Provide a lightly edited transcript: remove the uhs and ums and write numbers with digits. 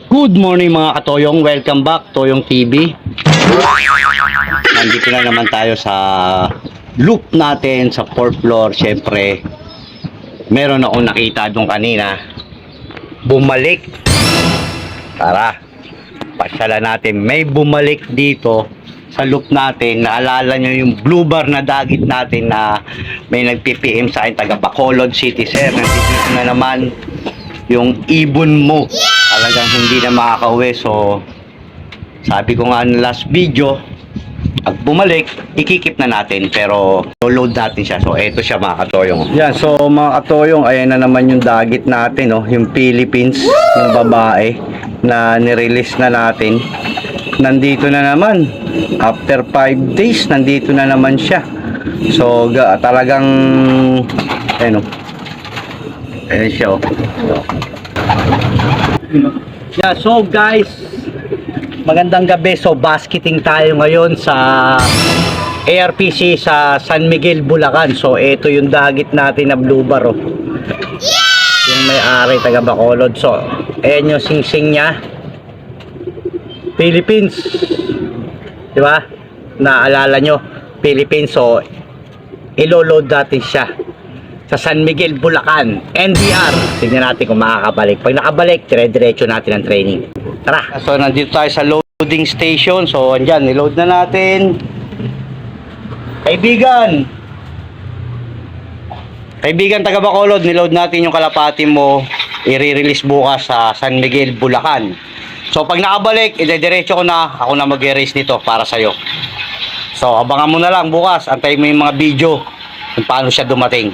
Good morning mga katoyong, welcome back Toyong TV. Nandito na naman tayo sa loop natin sa 4th floor. Siyempre, meron akong nakita doon kanina. Bumalik. Tara, pasyalan natin. May bumalik dito sa loop natin. Naalala nyo yung blue bar na dagit natin na may nag-PPM sa akin, taga Bacolod City. Sir, nandito na naman yung ibon mo. Talagang hindi na makakauwi. So sabi ko nga ng last video, pag bumalik ikikip na natin, pero load natin siya. So eto siya mga katoyong. Yan, so mga katoyong, ayan na naman yung dagit natin, oh, yung Philippines, yung babae na nirelease na natin. Nandito na naman after 5 days, nandito na naman siya. So talagang ayun, oh, ayan siya, oh. Yeah, so guys, magandang gabi. So basketing tayo ngayon sa ARPC sa San Miguel, Bulacan. So ito yung dagit natin na blue bar, oh. Yung may-ari taga Bacolod. So ayan yung singsing niya, Philippines, di ba? Naalala nyo, Philippines. So ilo-load natin siya sa San Miguel, Bulacan, NBR. Tignan natin kung makakabalik. Pag nakabalik, dire-diretso natin ang training. Tara! So, nandito tayo sa loading station. So, andyan, niload na natin. Kaibigan! Kaibigan taga Bacolod, niload natin yung kalapati mo. I-release bukas sa San Miguel, Bulacan. So, pag nakabalik, dire-diretso ko na. Ako na mag-erase nito para sa'yo. So, abangan mo na lang bukas. Antayin mo yung mga video kung paano siya dumating.